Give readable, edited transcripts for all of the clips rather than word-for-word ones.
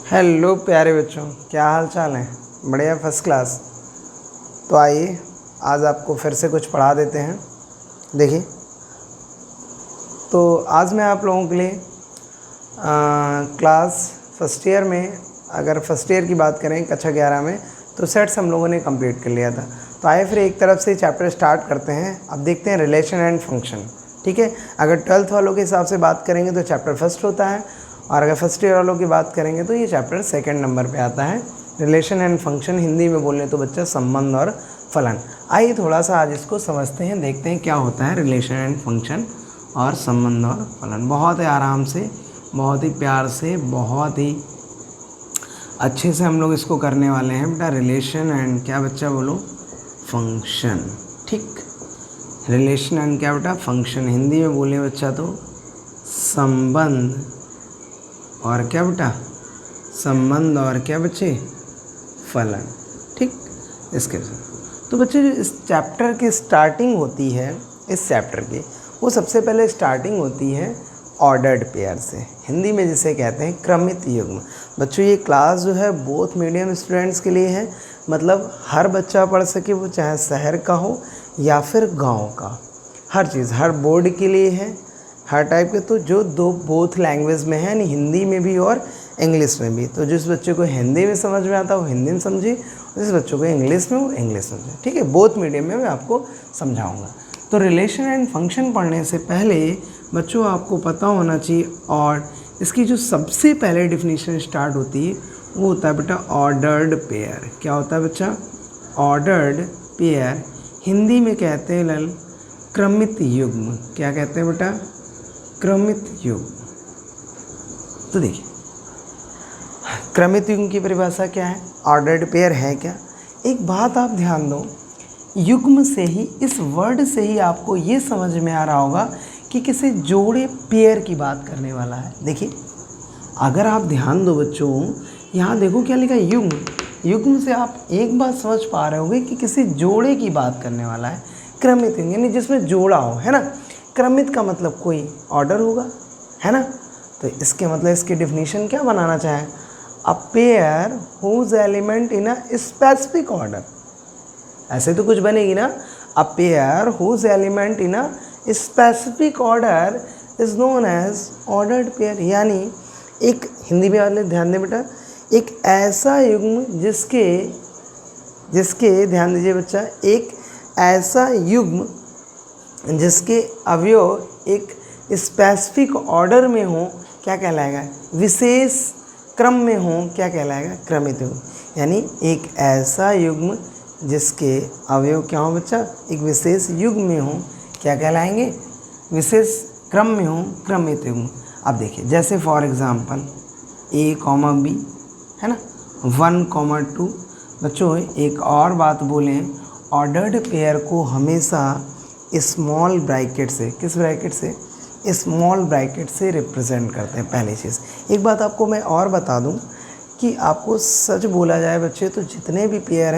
Hello प्यारे बच्चों, क्या हाल चाल है? बढ़िया, फर्स्ट क्लास। तो आइए आज आपको फिर से कुछ पढ़ा देते हैं। देखिए, तो आज मैं आप लोगों के लिए क्लास फर्स्ट ईयर में, अगर फर्स्ट ईयर की बात करें कक्षा 11 में, तो सेट्स हम लोगों ने कंप्लीट कर लिया था। तो आइए फिर एक तरफ से चैप्टर स्टार्ट करते हैं। अब देखते हैं रिलेशन एंड फंक्शन। ठीक है, अगर 12th वालों के हिसाब से बात करेंगे तो चैप्टर फर्स्ट होता है, और अगर फर्स्ट ईयर वालों की बात करेंगे तो ये चैप्टर सेकंड नंबर पे आता है। रिलेशन एंड फंक्शन, हिंदी में बोलने तो बच्चा संबंध और फलन। आइए थोड़ा सा आज इसको समझते हैं, देखते हैं क्या होता है रिलेशन एंड फंक्शन और संबंध और फलन। बहुत ही आराम से, बहुत ही प्यार से, बहुत ही अच्छे से हम लोग इसको करने वाले हैं बेटा। रिलेशन एंड क्या बच्चा बोलो? फंक्शन। ठीक, रिलेशन एंड क्या बेटा? फंक्शन। हिंदी में बोले बच्चा तो संबंध और क्या बेटा? संबंध और क्या बच्चे? फलन। ठीक, इसके तो बच्चे जो इस चैप्टर की स्टार्टिंग होती है, इस चैप्टर की, वो सबसे पहले स्टार्टिंग होती है ऑर्डर्ड पेयर से। हिंदी में जिसे कहते हैं क्रमित युग्म। बच्चों ये क्लास जो है बोथ मीडियम स्टूडेंट्स के लिए है, मतलब हर बच्चा पढ़ सके, वो चाहे शहर का हो या फिर गांव का। हर चीज़, हर बोर्ड के लिए है, हर टाइप के। तो जो दो बोथ लैंग्वेज में है, यानी हिंदी में भी और इंग्लिश में भी। तो जिस बच्चे को हिंदी में समझ में आता है वो हिंदी में समझे, जिस बच्चों को इंग्लिश में वो इंग्लिश समझे। ठीक है, बोथ मीडियम में मैं आपको समझाऊंगा। तो रिलेशन एंड फंक्शन पढ़ने से पहले बच्चों आपको पता होना चाहिए, और इसकी जो सबसे पहले डिफिनीशन स्टार्ट होती है वो होता है बेटा ऑर्डर्ड पेयर। क्या होता है बच्चा? Ordered pair. हिंदी में कहते हैं लल क्रमित युग्म। क्या कहते हैं बेटा? क्रमित युग्म। तो देखिए, क्रमित युग्म की परिभाषा क्या है? ऑर्डर्ड पेयर है क्या? एक बात आप ध्यान दो, युग्म से ही, इस वर्ड से ही आपको ये समझ में आ रहा होगा कि किसी जोड़े पेयर की बात करने वाला है। देखिए, अगर आप ध्यान दो बच्चों, यहाँ देखो क्या लिखा है? युग्म। युग्म से आप एक बात समझ पा रहे होगे कि किसी जोड़े की बात करने वाला है। क्रमित युग्म यानी जिसमें जोड़ा हो, है ना। क्रमित का मतलब कोई ऑर्डर होगा, है ना। तो इसके मतलब, इसकी डिफिनीशन क्या बनाना चाहें? A pair whose element in a specific order. ऐसे तो कुछ बनेगी ना। A pair whose element in a specific order is known as ordered pair. यानी एक, हिंदी में वाले ध्यान दें बेटा, एक ऐसा युग्म जिसके ध्यान दीजिए बच्चा, एक ऐसा युग्म जिसके अवयव एक स्पेसिफिक ऑर्डर में हो, क्या कहलाएगा? विशेष क्रम में हो, क्या कहलाएगा? क्रमित युग्म। यानी एक ऐसा युग्म जिसके अवयव क्या हो बच्चा? एक विशेष युग्म में हो, क्या कहलाएंगे? विशेष क्रम में हो, क्रमित युग्म। अब देखिए, जैसे फॉर एग्जांपल A, B, है ना, 1, 2। बच्चों एक और बात बोलें, ऑर्डर्ड पेयर को हमेशा स्मॉल ब्रैकेट से, किस ब्रैकेट से? स्मॉल ब्रैकेट से रिप्रेजेंट करते हैं। पहली चीज़, एक बात आपको मैं और बता दूं कि आपको सच बोला जाए बच्चे, तो जितने भी पेयर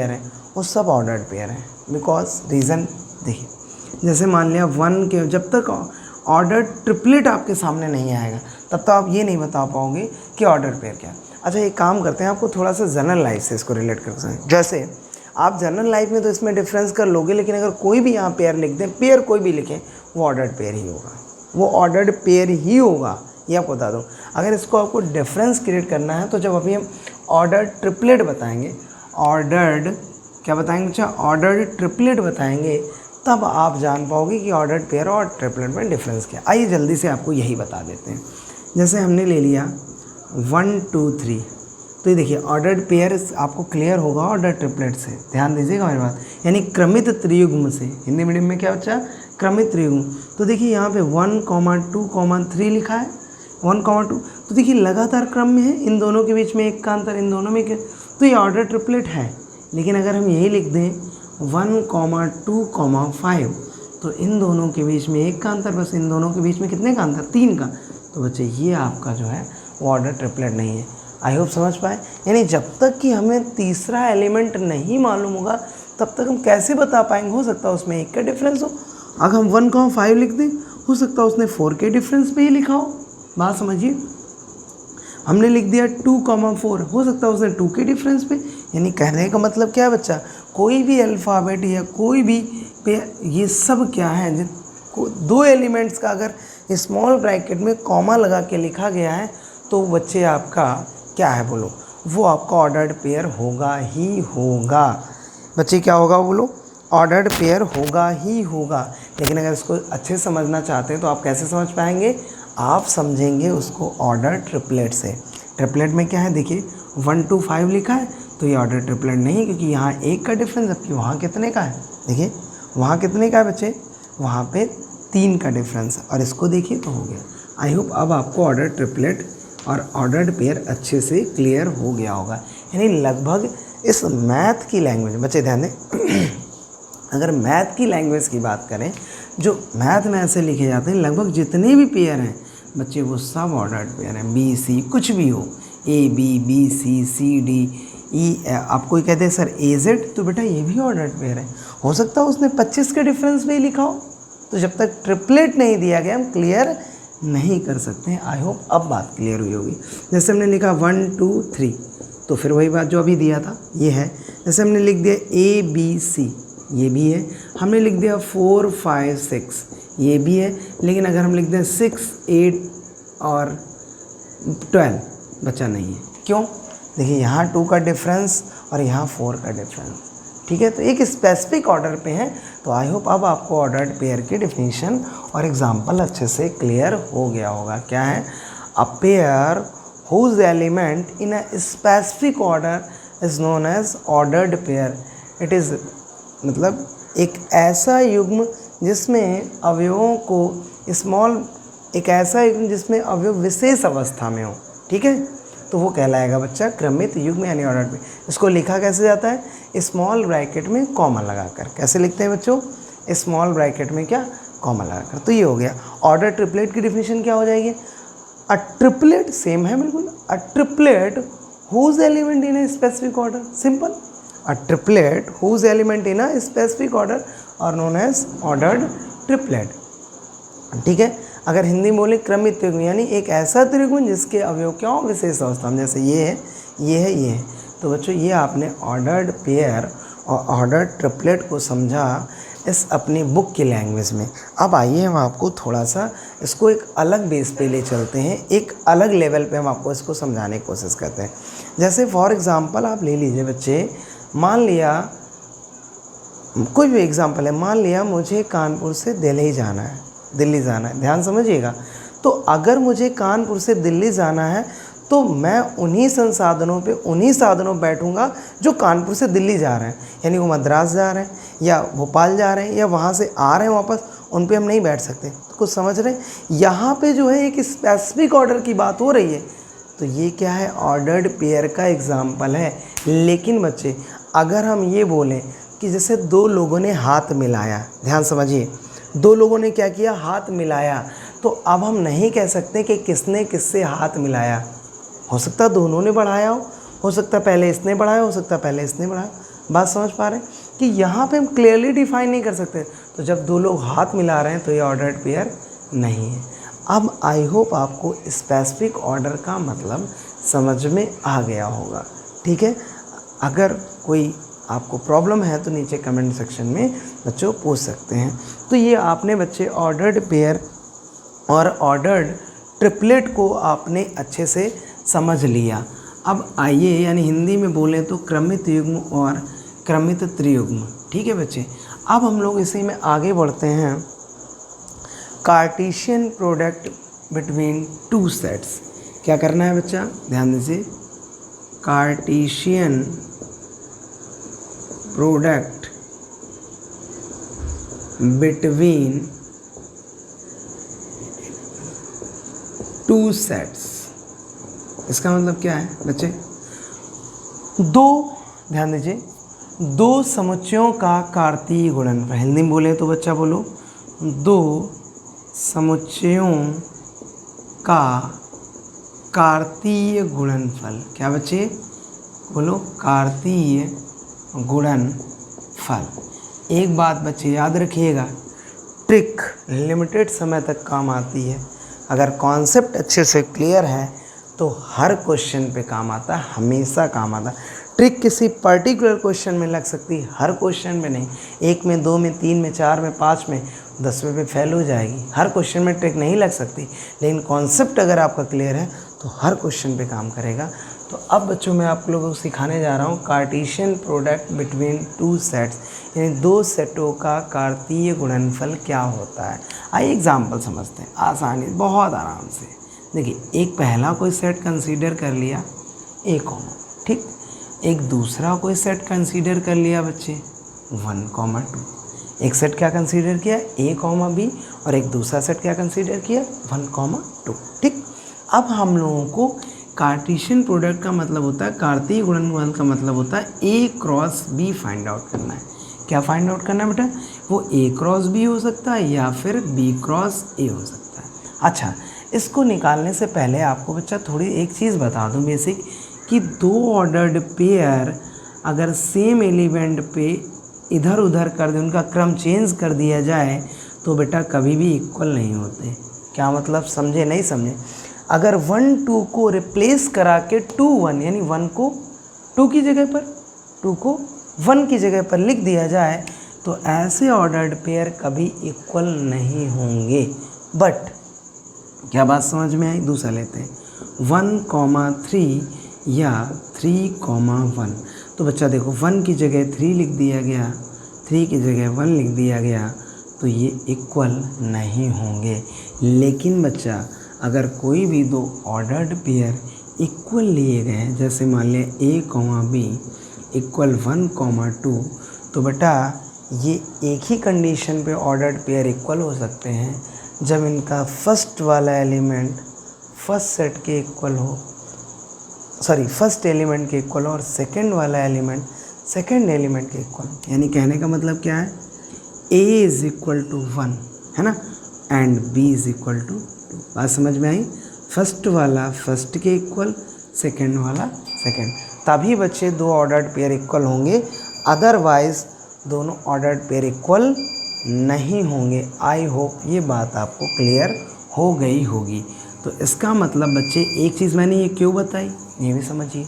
हैं वो सब ऑर्डर्ड पेयर हैं। बिकॉज रीज़न देखिए, जैसे मान लिया 1 के, जब तक ऑर्डर ट्रिपलेट आपके सामने नहीं आएगा तब तक आप ये नहीं बता पाओगे कि ऑर्डर पेयर क्या है। अच्छा, एक काम करते हैं, आपको थोड़ा सा जनरल लाइफ से इसको रिलेट कर सकते हैं। जैसे आप जनरल लाइफ में तो इसमें डिफरेंस कर लोगे, लेकिन अगर कोई भी यहाँ पेयर लिख दें, पेयर कोई भी लिखें, वो ऑर्डर्ड पेयर ही होगा, वो ऑर्डर्ड पेयर ही होगा, ये आपको बता दूँ। अगर इसको आपको डिफरेंस क्रिएट करना है तो जब अभी हम ऑर्डर्ड ट्रिपलेट बताएंगे, ऑर्डर्ड क्या बताएंगे बच्चा? ऑर्डर्ड ट्रिपलेट बताएंगे, तब आप जान पाओगे कि ऑर्डर्ड पेयर और ट्रिपलेट में डिफरेंस क्या। आइए जल्दी से आपको यही बता देते हैं। जैसे हमने ले लिया 1, 2, 3, तो ये देखिए ऑर्डर्ड पेयर आपको क्लियर होगा ऑर्डर ट्रिपलेट से। ध्यान दीजिएगा मेरी बात, यानी क्रमित त्रियुग्म से। हिंदी मीडियम में क्या बच्चा? क्रमित त्रियुग्म। तो देखिए यहाँ पे 1, 2, 3 लिखा है, 1, 2। तो देखिए लगातार क्रम में है, इन दोनों के बीच में एक का अंतर, इन दोनों में तो ये ऑर्डर ट्रिपलेट है। लेकिन अगर हम यही लिख दें 1, 2, 5, तो इन दोनों के बीच में एक का अंतर, बस इन दोनों के बीच में कितने का अंतर? 3 का। तो बच्चे ये आपका जो है वो ऑर्डर ट्रिपलेट नहीं है। आई होप समझ पाए। यानी जब तक कि हमें तीसरा एलिमेंट नहीं मालूम होगा तब तक हम कैसे बता पाएंगे? हो सकता है उसमें 1 का डिफरेंस हो। अगर हम 1, 5 लिख दें, हो सकता है उसने 4 के डिफरेंस पे ही लिखा हो। बात समझिए। हमने लिख दिया 2,4, हो सकता है उसने 2 के डिफरेंस पे, यानी कहने का मतलब क्या है बच्चा, कोई भी अल्फ़ाबेट या कोई भी पे ये सब क्या है, जिनको 2 एलिमेंट्स का अगर स्मॉल ब्रैकेट में कॉमा लगा के लिखा गया है तो बच्चे आपका क्या है बोलो, वो आपका ऑर्डर्ड पेयर होगा ही होगा। बच्चे क्या होगा बोलो, ऑर्डर्ड पेयर होगा ही होगा। लेकिन अगर इसको अच्छे से समझना चाहते हैं तो आप कैसे समझ पाएंगे, आप समझेंगे उसको ऑर्डर ट्रिपलेट से। ट्रिपलेट में क्या है देखिए 1 to 5 लिखा है तो ये ऑर्डर ट्रिपलेट नहीं, क्योंकि यहाँ 1 का डिफरेंस, जबकि वहाँ कितने का है, देखिए वहाँ कितने का है बच्चे, वहाँ पे 3 का डिफरेंस, और इसको देखिए तो हो गया। आई होप अब आपको ऑर्डर ट्रिपलेट और ऑर्डर्ड पेयर अच्छे से क्लियर हो गया होगा। यानी लगभग इस मैथ की लैंग्वेज, बच्चे ध्यान दें अगर मैथ की लैंग्वेज की बात करें, जो मैथ में ऐसे लिखे जाते हैं लगभग जितने भी पेयर हैं बच्चे वो सब ऑर्डर्ड पेयर हैं, बी सी कुछ भी हो, A B, B C, C D, E, आप कोई कहते हैं सर ए जेड, तो बेटा ये भी ऑर्डर्ड पेयर है। हो सकता है उसने 25 के डिफरेंस में ही लिखा हो, तो जब तक ट्रिपलेट नहीं दिया गया हम क्लियर नहीं कर सकते हैं। आई होप अब बात क्लियर हुई होगी। जैसे हमने लिखा 1 2 3, तो फिर वही बात जो अभी दिया था ये है। जैसे हमने लिख दिया ए बी सी, ये भी है। हमने लिख दिया 4 5 6, ये भी है। लेकिन अगर हम लिख दें 6 8 और 12, बचा नहीं है। क्यों, देखिए यहाँ 2 का डिफरेंस और यहाँ 4 का डिफरेंस, ठीक है, तो एक स्पेसिफिक ऑर्डर पे है। तो आई होप अब आपको ऑर्डर्ड पेयर की डिफिनीशन और एग्जांपल अच्छे से क्लियर हो गया होगा। क्या है, a pair whose element in a specific order is known as ordered pair. It is मतलब एक ऐसा युग्म जिसमें अवयवों को स्मॉल, एक ऐसा युग्म जिसमें अवयव विशेष अवस्था में हो, ठीक है, तो वो कहलाएगा बच्चा क्रमित युग्म यानी ऑर्डर्ड पेयर। इसको लिखा कैसे जाता है, स्मॉल ब्रैकेट में कॉमा लगाकर। कैसे लिखते हैं बच्चों, स्मॉल ब्रैकेट में क्या, कॉमा लगाकर। तो ये हो गया। ऑर्डर ट्रिपलेट की डिफिनीशन क्या हो जाएगी, अ ट्रिपलेट, सेम है बिल्कुल, a triplet whose element in a specific order, simple, a triplet whose element in a specific order are known as ordered triplet, ठीक है। अगर हिंदी में बोले क्रमित त्रिगुण, यानी एक ऐसा त्रिगुण जिसके अवयव क्या हो, विशेष अवस्था में, जैसे ये है, ये है, ये है। तो बच्चों ये आपने ऑर्डर्ड पेयर और ऑर्डर्ड ट्रिपलेट को समझा इस अपनी बुक की लैंग्वेज में। अब आइए हम आपको थोड़ा सा इसको एक अलग बेस पे ले चलते हैं, एक अलग लेवल पे हम आपको इसको समझाने की कोशिश करते हैं। जैसे फॉर एग्ज़ाम्पल आप ले लीजिए बच्चे, मान लिया कोई भी एग्ज़ाम्पल है, मान लिया मुझे कानपुर से दिल्ली जाना है, दिल्ली जाना है, ध्यान समझिएगा। तो अगर मुझे कानपुर से दिल्ली जाना है तो मैं उन्हीं संसाधनों पे, उन्हीं साधनों बैठूंगा जो कानपुर से दिल्ली जा रहे हैं, यानी वो मद्रास जा रहे हैं या भोपाल जा रहे हैं या वहाँ से आ रहे हैं वापस, उन पे हम नहीं बैठ सकते। तो कुछ समझ रहे हैं, यहाँ पे जो है एक स्पेसिफिक ऑर्डर की बात हो रही है, तो ये क्या है, ऑर्डर्ड पेयर का एग्जाम्पल है। लेकिन बच्चे अगर हम ये बोलें कि जैसे 2 लोगों ने हाथ मिलाया, ध्यान समझिए, 2 लोगों ने क्या किया, हाथ मिलाया, तो अब हम नहीं कह सकते कि किसने किससे हाथ मिलाया। हो सकता है दोनों ने बढ़ाया हो सकता है पहले इसने बढ़ाया, हो सकता है पहले इसने बढ़ाया। बात समझ पा रहे हैं कि यहाँ पे हम क्लियरली डिफाइन नहीं कर सकते। तो जब 2 लोग हाथ मिला रहे हैं तो ये ऑर्डर्ड पेयर नहीं है। अब आई होप आपको स्पेसिफिक ऑर्डर का मतलब समझ में आ गया होगा, ठीक है। अगर कोई आपको प्रॉब्लम है तो नीचे कमेंट सेक्शन में बच्चों पूछ सकते हैं। तो ये आपने बच्चे ऑर्डर्ड पेयर और ऑर्डर्ड ट्रिपलेट को आपने अच्छे से समझ लिया। अब आइए, यानी हिंदी में बोलें तो क्रमित युग्म और क्रमित त्रियुग्म, ठीक है बच्चे। अब हम लोग इसी में आगे बढ़ते हैं, कार्टेशियन प्रोडक्ट बिटवीन 2 सेट्स। क्या करना है बच्चा, ध्यान दीजिए, कार्टेशियन प्रोडक्ट बिटवीन 2 सेट्स। इसका मतलब क्या है बच्चे, 2, ध्यान दीजिए, 2 समुच्चयों का कार्तीय गुणनफल। हिंदी में बोले तो बच्चा बोलो, 2 समुच्चयों का कार्तीय गुणनफल। क्या बच्चे बोलो, कार्तीय गुणनफल। एक बात बच्चे याद रखिएगा, ट्रिक लिमिटेड समय तक काम आती है। अगर कॉन्सेप्ट अच्छे से क्लियर है तो हर क्वेश्चन पे काम आता है, हमेशा काम आता है। ट्रिक किसी पर्टिकुलर क्वेश्चन में लग सकती है, हर क्वेश्चन में नहीं। 1 में, 2 में, 3 में, 4 में, 5 में, 10वें पे फेल हो जाएगी। हर क्वेश्चन में ट्रिक नहीं लग सकती, लेकिन कॉन्सेप्ट अगर आपका क्लियर है तो हर क्वेश्चन पे काम करेगा। तो अब बच्चों मैं आप लोगों को सिखाने जा रहा हूँ Cartesian product between two sets, यानी दो सेटों का कार्तीय गुणनफल क्या होता है। आइए एग्जाम्पल समझते हैं आसानी, बहुत आराम से। देखिए, एक पहला कोई सेट कंसीडर कर लिया A, ठीक। एक दूसरा कोई सेट कंसीडर कर लिया बच्चे 1, 2। एक सेट क्या कंसीडर किया A, B, और एक दूसरा सेट क्या कंसीडर किया 1, 2, ठीक। अब हम लोगों को कार्टेशियन प्रोडक्ट का मतलब होता है, कार्तीय गुणनफल का मतलब होता है A cross B find out करना है। क्या फाइंड आउट करना है बेटा? वो A क्रॉस B हो सकता है या फिर B क्रॉस A हो सकता है। अच्छा, इसको निकालने से पहले आपको बच्चा थोड़ी एक चीज़ बता दूं बेसिक, कि दो ऑर्डर्ड पेयर अगर सेम एलिमेंट पे इधर उधर कर दें, उनका क्रम चेंज कर दिया जाए तो बेटा कभी भी इक्वल नहीं होते। क्या मतलब, समझे नहीं समझे? अगर 1, 2 को रिप्लेस करा के 2, 1, यानी 1 को 2 की जगह पर, 2 को 1 की जगह पर लिख दिया जाए तो ऐसे ऑर्डर्ड पेयर कभी इक्वल नहीं होंगे। बट क्या बात समझ में आई? दूसरा लेते हैं 1, 3 या 3, 1। तो बच्चा देखो, 1 की जगह 3 लिख दिया गया, 3 की जगह 1 लिख दिया गया, तो ये इक्वल नहीं होंगे। लेकिन बच्चा अगर कोई भी दो ऑर्डर्ड पेयर इक्वल लिए गए हैं, जैसे मान लिया A, B इक्वल 1, 2, तो बेटा ये एक ही कंडीशन पे ऑर्डर्ड पेयर इक्वल हो सकते हैं जब इनका फर्स्ट वाला एलिमेंट फर्स्ट सेट के इक्वल हो, फर्स्ट एलिमेंट के इक्वल हो, और सेकंड वाला एलिमेंट सेकंड एलिमेंट के इक्वल। यानी कहने का मतलब क्या है, A इज़ इक्वल टू 1 है ना, and B is equal to 2। बात समझ में आई? फर्स्ट वाला फर्स्ट के इक्वल, सेकंड वाला सेकंड, तभी बच्चे दो ऑर्डर्ड पेयर इक्वल होंगे, अदरवाइज दोनों ऑर्डर्ड पेयर इक्वल नहीं होंगे। आई होप ये बात आपको क्लियर हो गई होगी। तो इसका मतलब बच्चे, एक चीज़ मैंने ये क्यों बताई ये भी समझिए।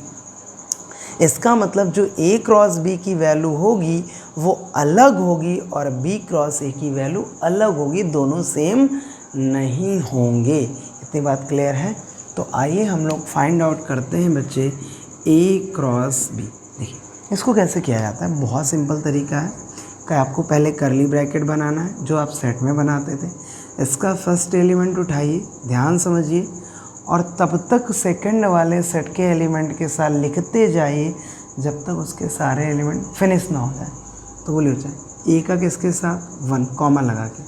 इसका मतलब जो A क्रॉस B की वैल्यू होगी वो अलग होगी और B क्रॉस A की वैल्यू अलग होगी, दोनों सेम नहीं होंगे। इतनी बात क्लियर है? तो आइए हम लोग फाइंड आउट करते हैं बच्चे A क्रॉस B। देखिए इसको कैसे किया जाता है, बहुत सिंपल तरीका है कि आपको पहले कर्ली ब्रैकेट बनाना है जो आप सेट में बनाते थे। इसका फर्स्ट एलिमेंट उठाइए, ध्यान समझिए, और तब तक सेकंड वाले सेट के एलिमेंट के साथ लिखते जाइए जब तक उसके सारे एलिमेंट फिनिश ना हो जाए। तो बोलिए बच्चा, ए का किसके साथ 1, कॉमा लगा के,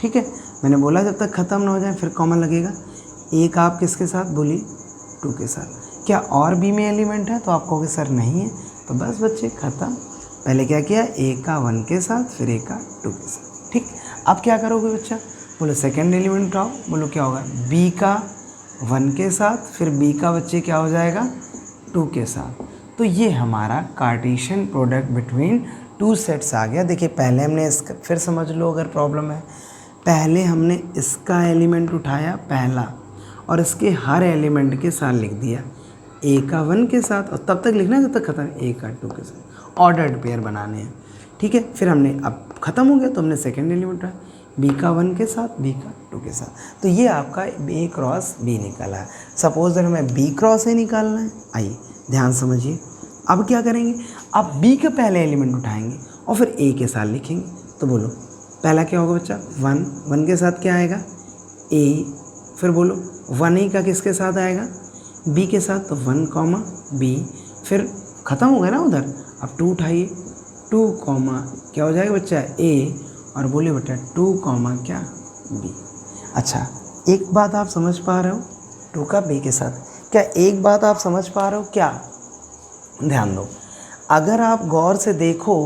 ठीक है। मैंने बोला जब तक ख़त्म ना हो जाए फिर कॉमा लगेगा। ए का आप किसके साथ, बोलिए 2 के साथ। क्या और बी में एलिमेंट है? तो आप कहोगे सर नहीं है, तो बस बच्चे ख़त्म। पहले क्या किया, ए का 1 के साथ, फिर ए का 2 के साथ, ठीक। अब क्या करोगे बच्चा, बोलो सेकेंड एलिमेंट उठाओ, बोलो क्या होगा, बी का 1 के साथ, फिर बी का बच्चे क्या हो जाएगा 2 के साथ। तो ये हमारा Cartesian product between two sets आ गया। देखिए पहले हमने इसका, फिर समझ लो अगर प्रॉब्लम है, पहले हमने इसका एलिमेंट उठाया पहला और इसके हर एलिमेंट के साथ लिख दिया, ए का 1 के साथ, और तब तक लिखना है जब तक ख़त्म, ए का 2 के साथ, ऑर्डर्ड पेयर बनाने हैं, ठीक है। फिर हमने, अब ख़त्म हो गया तो हमने सेकेंड एलिमेंट उठाया, बी का 1 के साथ, बी का 2 के साथ। तो ये आपका ए क्रॉस बी निकला है। सपोज दैट हमें बी क्रॉस ए निकालना है। आइए ध्यान समझिए, अब क्या करेंगे, अब बी के पहले एलिमेंट उठाएंगे और फिर ए के साथ लिखेंगे। तो बोलो पहला क्या होगा बच्चा, 1 के साथ क्या आएगा ए, फिर बोलो 1 ए का किसके साथ आएगा, बी के साथ, तो 1 कॉमा बी, फिर ख़त्म हो गया ना उधर। अब 2 उठाइए, 2 कॉमा क्या हो जाएगा बच्चा ए, और बोलिए बेटा 2 कॉमा क्या बी। अच्छा एक बात आप समझ पा रहे हो, 2 का बी के साथ, क्या एक बात आप समझ पा रहे हो क्या, ध्यान दो, अगर आप गौर से देखो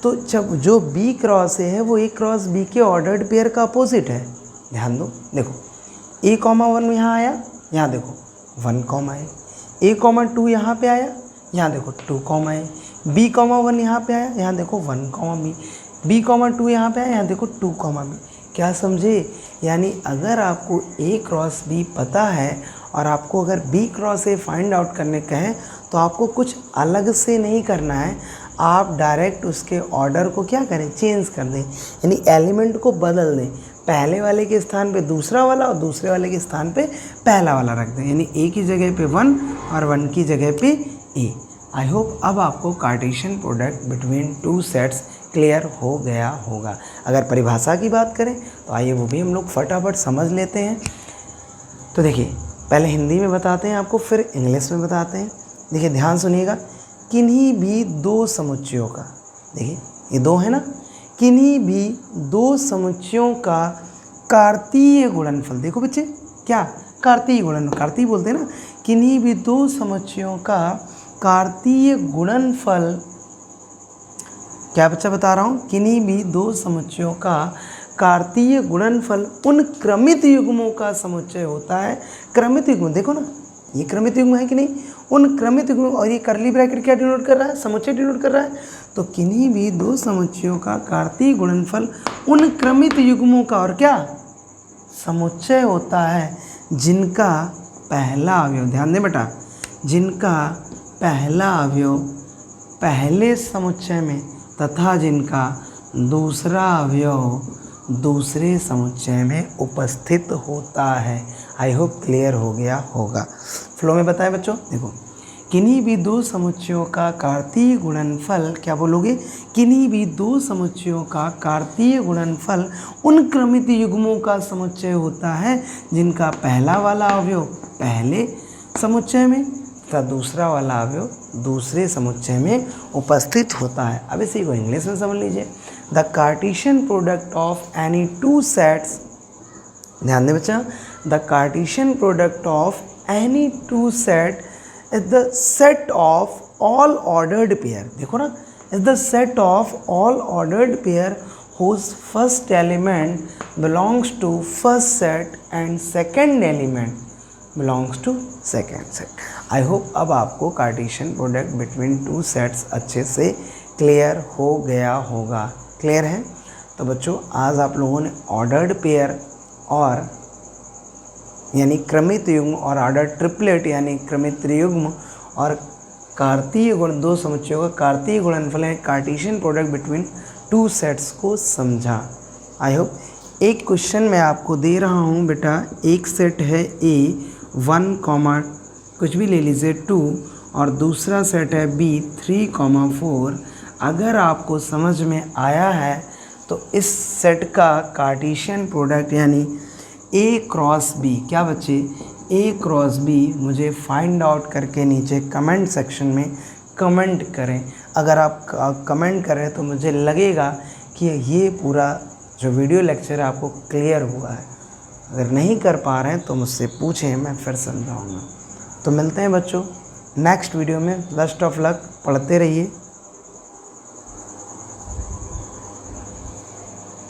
तो जब जो बी क्रॉस ए है वो ए क्रॉस बी के ऑर्डर्ड पेयर का अपोजिट है। ध्यान दो, देखो ए कॉमा 1 यहाँ आया, यहाँ देखो 1 कॉमा ए, ए कॉमा 2 यहाँ पे आया, यहाँ देखो 2 कॉमा ए, बी कॉमा 1 यहाँ पे आया, यहाँ देखो 1 कॉमा बी, बी कॉमा 2 यहाँ पे आया, यहाँ देखो 2 कॉमा बी। क्या समझे, यानी अगर आपको A क्रॉस B पता है और आपको अगर B cross A find out करने का है तो आपको कुछ अलग से नहीं करना है, आप डायरेक्ट उसके ऑर्डर को क्या करें, चेंज कर दें, यानी एलिमेंट को बदल दें। पहले वाले के स्थान पे दूसरा वाला और दूसरे वाले के स्थान पे पहला वाला रख दें, यानी A की जगह पे 1 और 1 की जगह पे A। आई होप अब आपको Cartesian product between two sets clear हो गया होगा। अगर परिभाषा की बात करें तो आइए वो भी हम लोग फटाफट समझ लेते हैं। तो देखिए पहले हिंदी में बताते हैं आपको, फिर इंग्लिश में बताते हैं। देखिए ध्यान सुनिएगा, किन्हीं भी दो समुच्चयों का, देखिए ये दो है ना, किन्हीं भी दो समुच्चयों का कार्तीय गुणनफल, देखो बच्चे क्या कार्तीय गुणनफल, कार्तीय बोलते हैं ना, किन्हीं भी दो समुच्चयों का कार्तीय गुणनफल, क्या बच्चा बता रहा हूँ, किन्हीं भी दो समुच्चयों का कार्तीय गुणनफल उन क्रमित युग्मों का समुच्चय होता है। क्रमित युग्म देखो ना, ये क्रमित युग्म है कि नहीं, उन क्रमित युग्म, और ये करली ब्रैकेट क्या डिनोट कर रहा है, समुच्चय डिनोट कर रहा है। तो किन्हीं भी दो समुच्चयों का कार्तीय गुणनफल उन क्रमित युग्मों का और क्या समुच्चय होता है जिनका पहला अवयव, ध्यान दें बेटा, जिनका पहला अवयव पहले समुच्चय में तथा जिनका दूसरा अवयव दूसरे समुच्चय में उपस्थित होता है। आई होप क्लियर हो गया होगा। फ्लो में बताएं बच्चों, देखो किन्हीं भी दो समुच्चयों का कार्तीय गुणनफल, क्या बोलोगे, किन्हीं भी दो समुच्चयों का कार्तीय गुणनफल उन क्रमित युग्मों का समुच्चय होता है जिनका पहला वाला अवयव पहले समुच्चय में तथा दूसरा वाला अवयव दूसरे समुच्चय में उपस्थित होता है। अब इसी को इंग्लिश में समझ लीजिए, the Cartesian product of any two sets, ध्यान दें बच्चा, the Cartesian product of any two set is the set of all ordered pair, देखो ना, is the set of all ordered pair whose first element belongs to first set and second element belongs to second set। I hope अब आपको Cartesian product between two sets अच्छे से clear हो गया होगा। Clear है? तो बच्चों आज आप लोगों ने ऑर्डर्ड पेयर और यानी क्रमित युग्म और ऑर्डर ट्रिपलेट यानी क्रमित युग्म और कार्तीय गुण, दो समुच्चयों का कार्तीय गुणनफल है Cartesian product between two sets को समझा। आई होप एक क्वेश्चन मैं आपको दे रहा हूँ बेटा, एक सेट है A 1, कुछ भी ले लीजिए 2 और दूसरा सेट है B 3, 4। अगर आपको समझ में आया है तो इस सेट का कार्टेशियन प्रोडक्ट यानी A क्रॉस B, क्या बच्चे, A क्रॉस B मुझे फाइंड आउट करके नीचे कमेंट सेक्शन में कमेंट करें। अगर आप कमेंट करें तो मुझे लगेगा कि ये पूरा जो वीडियो लेक्चर है आपको क्लियर हुआ है। अगर नहीं कर पा रहे हैं तो मुझसे पूछें, मैं फिर समझाऊंगा। तो मिलते हैं बच्चों नेक्स्ट वीडियो में। बेस्ट ऑफ लक, पढ़ते रहिए।